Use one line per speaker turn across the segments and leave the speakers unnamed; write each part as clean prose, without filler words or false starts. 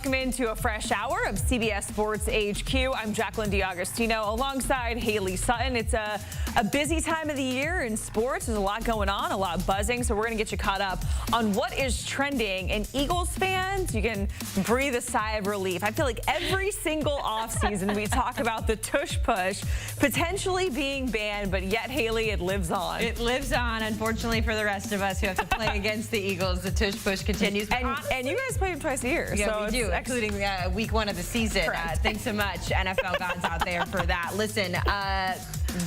Welcome into a fresh hour of CBS Sports HQ. I'm Jacqueline D'Agostino alongside Haley Sutton. It's a busy time of the year in sports. There's a lot going on, a lot buzzing, so we're going to get you caught up on what is trending. And Eagles fans, you can breathe a sigh of relief. I feel like every single offseason we talk about the Tush Push potentially being banned, but yet, Haley, it lives on.
It lives on, unfortunately, for the rest of us who have to play against the Eagles. The Tush Push continues.
And you guys play them twice a year.
Yeah,
so
we do, including week 1 of the season. Thanks so much, NFL gods out there, for that. Listen,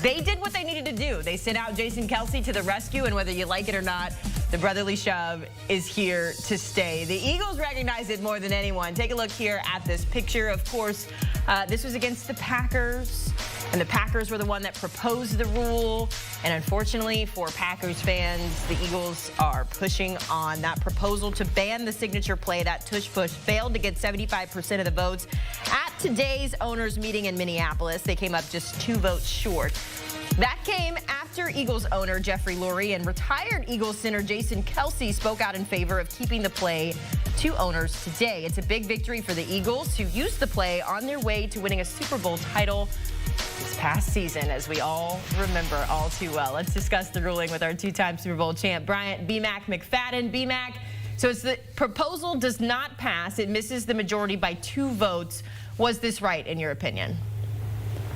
they did what they needed to do. They sent out Jason Kelce to the rescue, and whether you like it or not, the brotherly shove is here to stay. The Eagles recognize it more than anyone. Take a look here at this picture. Of course, this was against the Packers, and the Packers were the one that proposed the rule. And unfortunately for Packers fans, the Eagles are pushing on that proposal to ban the signature play. That Tush Push failed to get 75% of the votes at today's owners meeting in Minneapolis. They came up just 2 votes short. That came after Eagles owner Jeffrey Lurie and retired Eagles center Jason Kelce spoke out in favor of keeping the play to owners today. It's a big victory for the Eagles, who used the play on their way to winning a Super Bowl title this past season, as we all remember all too well. Let's discuss the ruling with our 2-time Super Bowl champ, Bryant McFadden. B-Mac, so it's the proposal does not pass. It misses the majority by 2 votes. Was this right, in your opinion?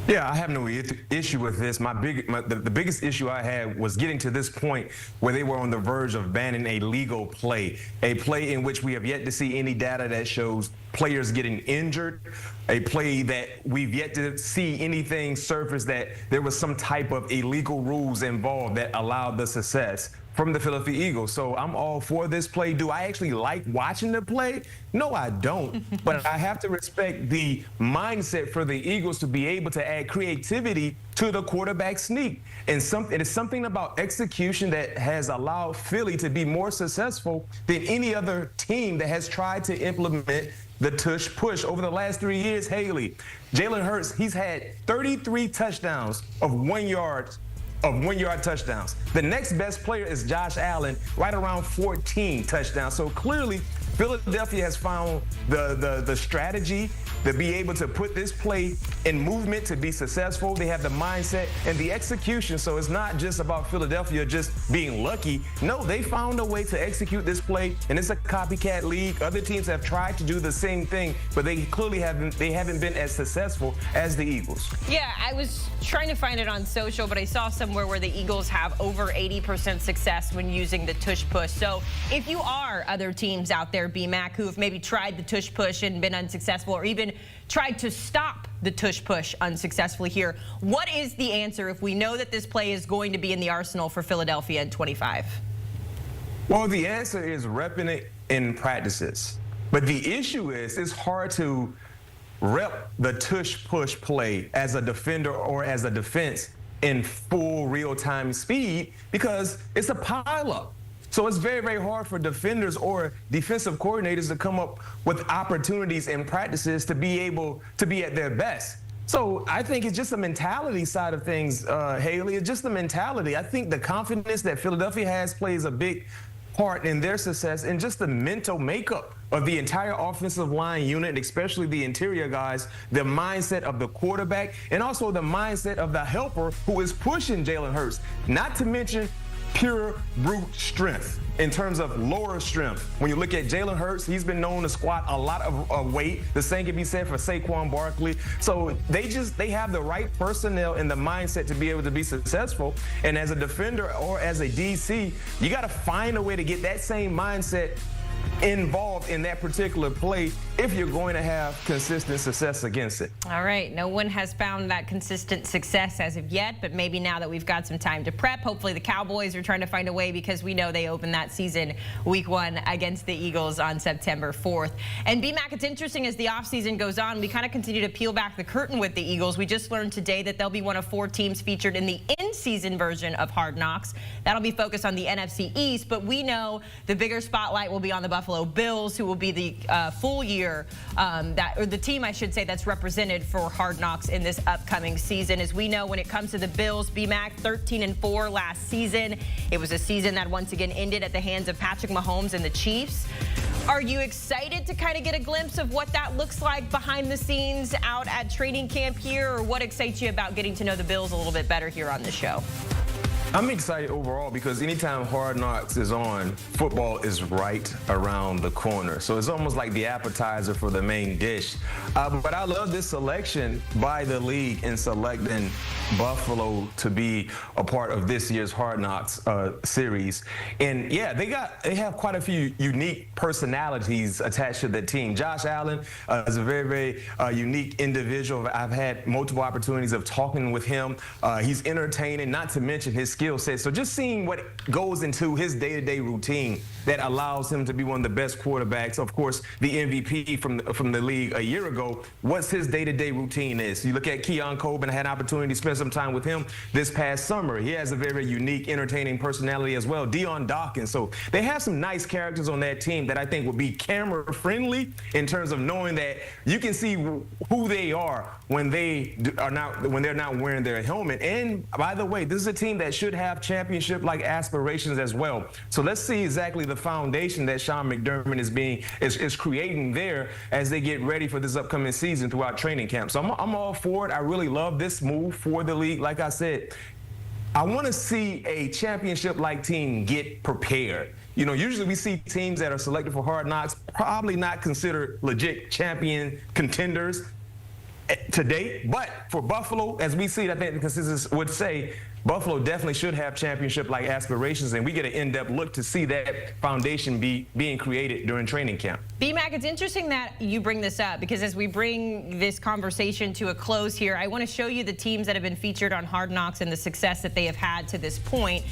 Yeah, I have no issue with this. The biggest issue I had was getting to this point where they were on the verge of banning a legal play, a play in which we have yet to see any data that shows players getting injured, a play that we've yet to see anything surface that there was some type of illegal rules involved that allowed the success from the Philadelphia Eagles. So I'm all for this play. Do I actually like watching the play? No, I don't. But I have to respect the mindset for the Eagles to be able to add creativity to the quarterback sneak. And it is something about execution that has allowed Philly to be more successful than any other team that has tried to implement the Tush Push over the last 3 years. Haley, Jalen Hurts, he's had 33 touchdowns of 1 yard touchdowns. The next best player is Josh Allen, right around 14 touchdowns. So clearly, Philadelphia has found the strategy to be able to put this play in movement to be successful. They have the mindset and the execution. So it's not just about Philadelphia just being lucky. No, they found a way to execute this play, and it's a copycat league. Other teams have tried to do the same thing, but they clearly haven't been as successful as the Eagles.
Yeah, I was trying to find it on social, but I saw somewhere where the Eagles have over 80% success when using the Tush Push. So if you are other teams out there, B-Mac, who have maybe tried the Tush Push and been unsuccessful, or even tried to stop the Tush Push unsuccessfully here, what is the answer if we know that this play is going to be in the arsenal for Philadelphia in 25?
Well, the answer is repping it in practices. But the issue is it's hard to rep the Tush Push play as a defender or as a defense in full real-time speed because it's a pile-up. So it's very, very hard for defenders or defensive coordinators to come up with opportunities in practices to be able to be at their best. So I think it's just the mentality side of things, Haley. It's just the mentality. I think the confidence that Philadelphia has plays a big part in their success, and just the mental makeup of the entire offensive line unit, especially the interior guys, the mindset of the quarterback, and also the mindset of the helper who is pushing Jalen Hurts, not to mention pure brute strength in terms of lower strength. When you look at Jalen Hurts, he's been known to squat a lot of weight. The same can be said for Saquon Barkley. So they have the right personnel and the mindset to be able to be successful. And as a defender or as a DC, you got to find a way to get that same mindset involved in that particular play if you're going to have consistent success against it.
All right, no one has found that consistent success as of yet, but maybe now that we've got some time to prep, hopefully the Cowboys are trying to find a way, because we know they open that season week 1 against the Eagles on September 4th. And B-Mac, it's interesting as the offseason goes on, we kind of continue to peel back the curtain with the Eagles. We just learned today that they'll be one of 4 teams featured in the in-season version of Hard Knocks. That'll be focused on the NFC East, but we know the bigger spotlight will be on the Buffalo Bills, who will be the full year or the team, I should say, that's represented for Hard Knocks in this upcoming season. As we know, when it comes to the Bills, B-Mac 13-4 last season. It was a season that once again ended at the hands of Patrick Mahomes and the Chiefs. Are you excited to kind of get a glimpse of what that looks like behind the scenes out at training camp here, or what excites you about getting to know the Bills a little bit better here on the show?
I'm excited overall because anytime Hard Knocks is on, football is right around the corner. So it's almost like the appetizer for the main dish. But I love this selection by the league in selecting Buffalo to be a part of this year's Hard Knocks series. And yeah, they have quite a few unique personalities attached to the team. Josh Allen is a very, very unique individual. I've had multiple opportunities of talking with him. He's entertaining, not to mention his skill set. So just seeing what goes into his day-to-day routine that allows him to be one of the best quarterbacks, of course, the MVP from the league a year ago, what's his day-to-day routine is. You look at Keon Coburn, I had an opportunity to spend some time with him this past summer. He has a very, very unique, entertaining personality as well. Dion Dawkins. So they have some nice characters on that team that I think will be camera-friendly in terms of knowing that you can see who they are when they're not wearing their helmet. And by the way, this is a team that should have championship-like aspirations as well. So let's see exactly the foundation that Sean McDermott is creating there as they get ready for this upcoming season throughout training camp. So I'm all for it. I really love this move for the league. Like I said, I want to see a championship-like team get prepared. You know, usually we see teams that are selected for Hard Knocks probably not considered legit champion contenders to date. But for Buffalo, as we see it, I think the consensus would say Buffalo definitely should have championship-like aspirations, and we get an in-depth look to see that foundation being created during training camp.
B-Mac, it's interesting that you bring this up because as we bring this conversation to a close here, I want to show you the teams that have been featured on Hard Knocks and the success that they have had to this point.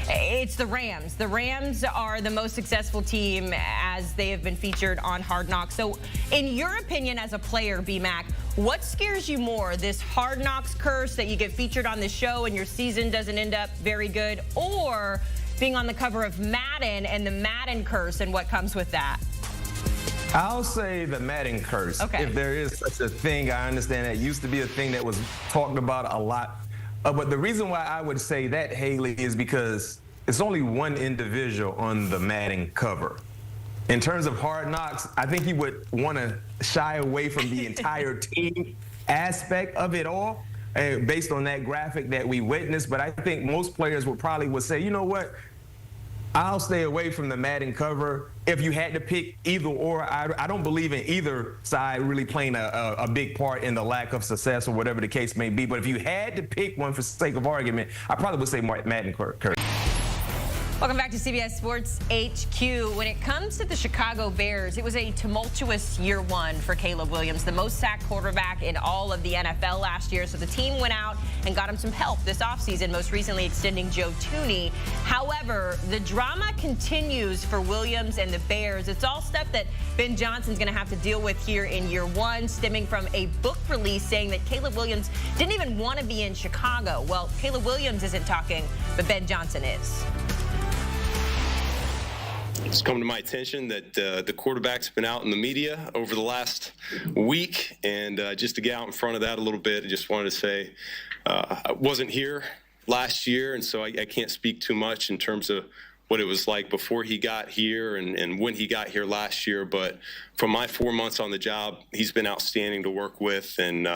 It's the Rams. The Rams are the most successful team as they have been featured on Hard Knocks. So in your opinion as a player, B-Mac, what scares you more, this Hard Knocks curse that you get featured on the show and your season doesn't end up very good, or being on the cover of Madden and the Madden curse and what comes with that?
I'll say the Madden curse.
Okay.
If there is such a thing, I understand that used to be a thing that was talked about a lot. But the reason why I would say that, Haley, is because it's only one individual on the Madden cover. In terms of Hard Knocks, I think he would want to shy away from the entire team aspect of it all, based on that graphic that we witnessed. But I think most players would say, you know what, I'll stay away from the Madden cover. If you had to pick either or, I don't believe in either side really playing a big part in the lack of success or whatever the case may be. But if you had to pick one for sake of argument, I probably would say Madden curse.
Welcome back to CBS Sports HQ. When it comes to the Chicago Bears, it was a tumultuous year one for Caleb Williams, the most sacked quarterback in all of the NFL last year. So the team went out and got him some help this offseason, most recently extending Joe Thuney. However, the drama continues for Williams and the Bears. It's all stuff that Ben Johnson's going to have to deal with here in year one, stemming from a book release saying that Caleb Williams didn't even want to be in Chicago. Well, Caleb Williams isn't talking, but Ben Johnson is.
It's come to my attention that the quarterback's been out in the media over the last week, and just to get out in front of that a little bit, I just wanted to say I wasn't here last year, and so I can't speak too much in terms of what it was like before he got here and when he got here last year. But for my 4 months on the job, he's been outstanding to work with, and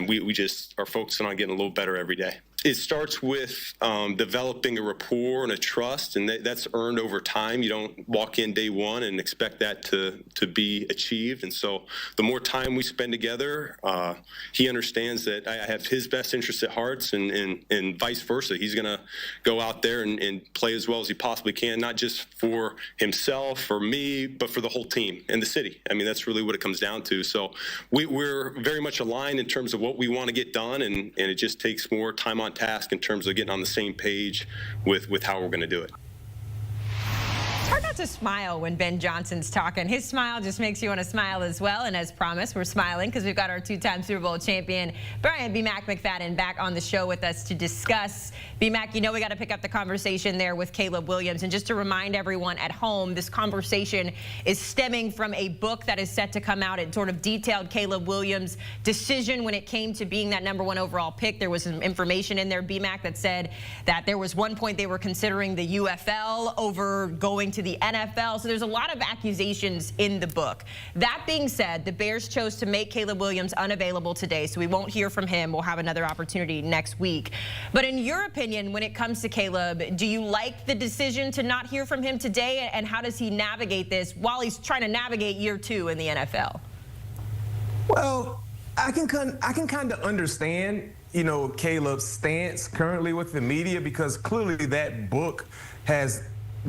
we just are focusing on getting a little better every day. It starts with developing a rapport and a trust, and that's earned over time. You don't walk in day one and expect that to be achieved. And so the more time we spend together, he understands that I have his best interests at heart, and vice versa. He's going to go out there and play as well as he possibly can, not just for himself or me, but for the whole team and the city. I mean, that's really what it comes down to. So we're very much aligned in terms of what we want to get done, and it just takes more time on task in terms of getting on the same page with how we're going to do it.
It's hard not to smile when Ben Johnson's talking. His smile just makes you want to smile as well. And as promised, we're smiling because we've got our two-time Super Bowl champion, Bryant McFadden, back on the show with us to discuss. B-Mac, you know we got to pick up the conversation there with Caleb Williams. And just to remind everyone at home, this conversation is stemming from a book that is set to come out. It sort of detailed Caleb Williams' decision when it came to being that #1 overall pick. There was some information in there, B-Mac, that said that there was one point they were considering the UFL over going to to the NFL. So there's a lot of accusations in the book. That being said, the Bears chose to make Caleb Williams unavailable today, so we won't hear from him. We'll have another opportunity next week. But in your opinion, when it comes to Caleb, do you like the decision to not hear from him today, and how does he navigate this while he's trying to navigate year 2 in the NFL?
Well, I can kind of understand, Caleb's stance currently with the media, because clearly that book has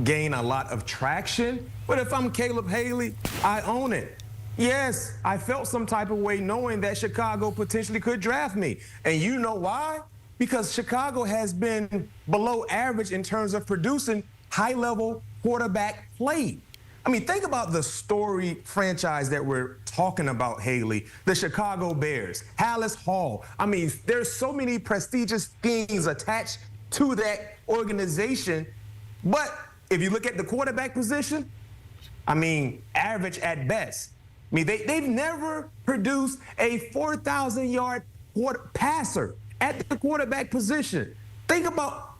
gained a lot of traction. But if I'm Caleb Haley, I own it. Yes, I felt some type of way knowing that Chicago potentially could draft me. And you know why? Because Chicago has been below average in terms of producing high-level quarterback play. I mean, think about the story franchise that we're talking about, Haley, the Chicago Bears, Hallis Hall. I mean, there's so many prestigious things attached to that organization. But if you look at the quarterback position, I mean, average at best. I mean, they've never produced a 4,000-yard passer at the quarterback position. Think about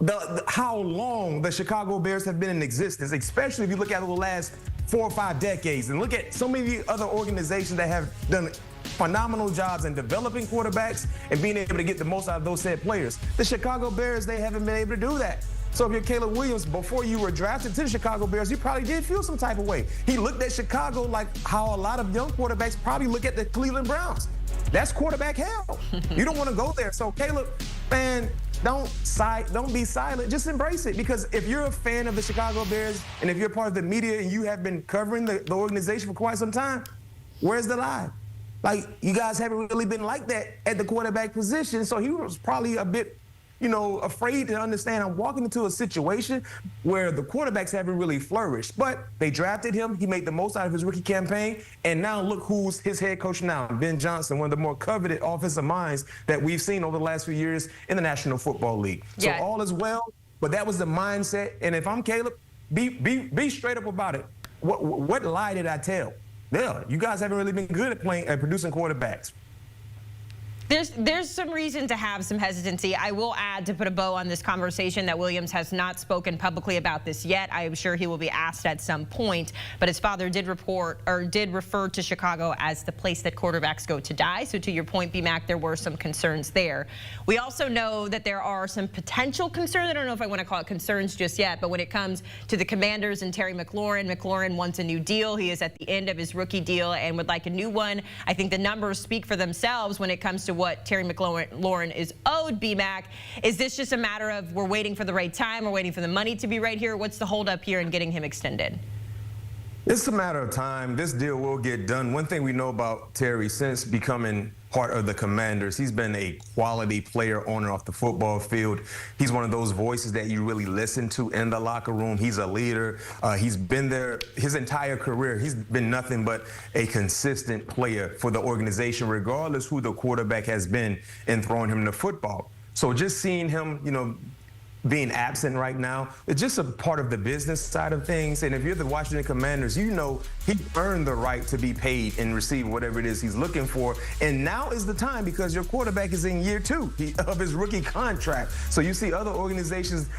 how long the Chicago Bears have been in existence, especially if you look at the last 4 or 5 decades, and look at so many other organizations that have done phenomenal jobs in developing quarterbacks and being able to get the most out of those said players. The Chicago Bears, they haven't been able to do that. So if you're Caleb Williams, before you were drafted to the Chicago Bears, you probably did feel some type of way. He looked at Chicago like how a lot of young quarterbacks probably look at the Cleveland Browns. That's quarterback hell. You don't want to go there. So Caleb, man, don't be silent. Just embrace it. Because if you're a fan of the Chicago Bears and if you're part of the media and you have been covering the organization for quite some time, where's the lie? Like, you guys haven't really been like that at the quarterback position. So he was probably a bit, afraid to understand I'm walking into a situation where the quarterbacks haven't really flourished. But they drafted him. He made the most out of his rookie campaign. And now look who's his head coach now, Ben Johnson, one of the more coveted offensive minds that we've seen over the last few years in the National Football League.
Yeah.
So all is well, but that was the mindset. And if I'm Caleb, be straight up about it. What lie did I tell? Yeah, you guys haven't really been good at producing quarterbacks.
There's some reason to have some hesitancy. I will add, to put a bow on this conversation, that Williams has not spoken publicly about this yet. I am sure he will be asked at some point, but his father did refer to Chicago as the place that quarterbacks go to die. So to your point, B-Mac, there were some concerns there. We also know that there are some potential concerns. I don't know if I want to call it concerns just yet, but when it comes to the Commanders and Terry McLaurin wants a new deal. He is at the end of his rookie deal and would like a new one. I think the numbers speak for themselves when it comes to what Terry McLaurin is owed, B-Mac. Is this just a matter of we're waiting for the right time, we're waiting for the money to be right here? What's the holdup here in getting him extended?
It's a matter of time. This deal will get done. One thing we know about Terry, since becoming part of the Commanders, he's been a quality player on and off the football field. He's one of those voices that you really listen to in the locker room. He's a leader. He's been there his entire career. He's been nothing but a consistent player for the organization, regardless who the quarterback has been in throwing him the football. So just seeing him, being absent right now, it's just a part of the business side of things. And if you're the Washington Commanders, he earned the right to be paid and receive whatever it is he's looking for. And now is the time, because your quarterback is in year 2 of his rookie contract. So you see other organizations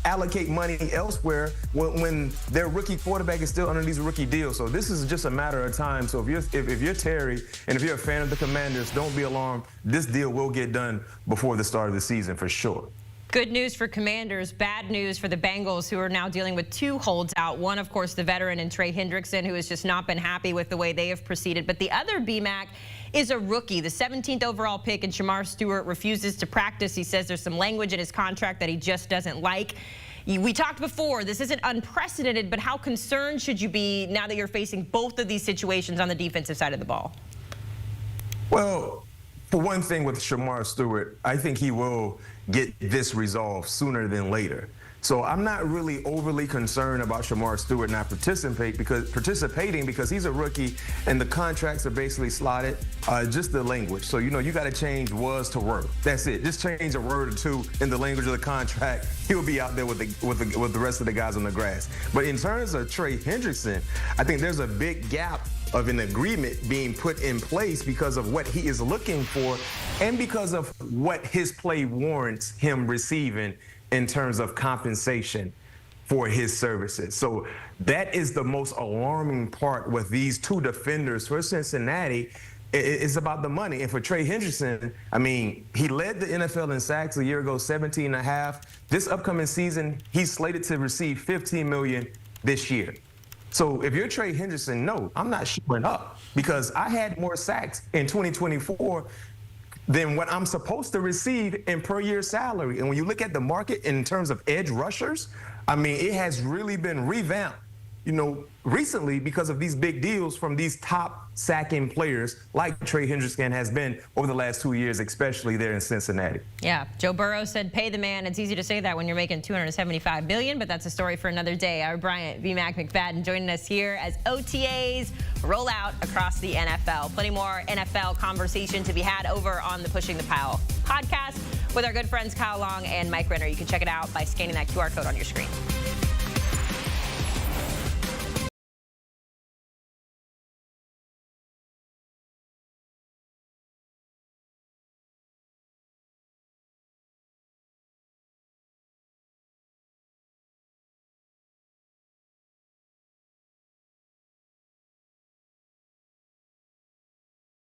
allocate money elsewhere when their rookie quarterback is still under these rookie deals. So this is just a matter of time. So if you're Terry and if you're a fan of the Commanders, don't be alarmed. This deal will get done before the start of the season for sure.
Good news for Commanders, bad news for the Bengals, who are now dealing with 2 holds out. One, of course, the veteran and Trey Hendrickson, who has just not been happy with the way they have proceeded. But the other, B-Mac, is a rookie, the 17th overall pick, and Shamar Stewart refuses to practice. He says there's some language in his contract that he just doesn't like. We talked before, this isn't unprecedented, but how concerned should you be now that you're facing both of these situations on the defensive side of the ball?
Well, for one thing with Shamar Stewart, I think he will get this resolved sooner than later. So I'm not really overly concerned about Shamar Stewart not participating because he's a rookie and the contracts are basically slotted, just the language. So, you got to change was to were. That's it. Just change a word or two in the language of the contract. He'll be out there with the rest of the guys on the grass. But in terms of Trey Hendrickson, I think there's a big gap of an agreement being put in place because of what he is looking for and because of what his play warrants him receiving in terms of compensation. for his services. So that is the most alarming part with these two defenders for Cincinnati. It's about the money. And for Trey Hendrickson, I mean, he led the NFL in sacks a year ago, 17.5. This upcoming season, he's slated to receive $15 million this year. So if you're Trey Hendrickson, no, I'm not showing up because I had more sacks in 2024 than what I'm supposed to receive in per year salary. And when you look at the market in terms of edge rushers, I mean, it has really been revamped, recently because of these big deals from these top sacking players like Trey Hendrickson has been over the last 2 years, especially there in Cincinnati.
Yeah, Joe Burrow said, pay the man. It's easy to say that when you're making $275 million, but that's a story for another day. Our Bryant McFadden joining us here as OTAs roll out across the NFL. Plenty more NFL conversation to be had over on the Pushing the Pile podcast with our good friends Kyle Long and Mike Renner. You can check it out by scanning that QR code on your screen.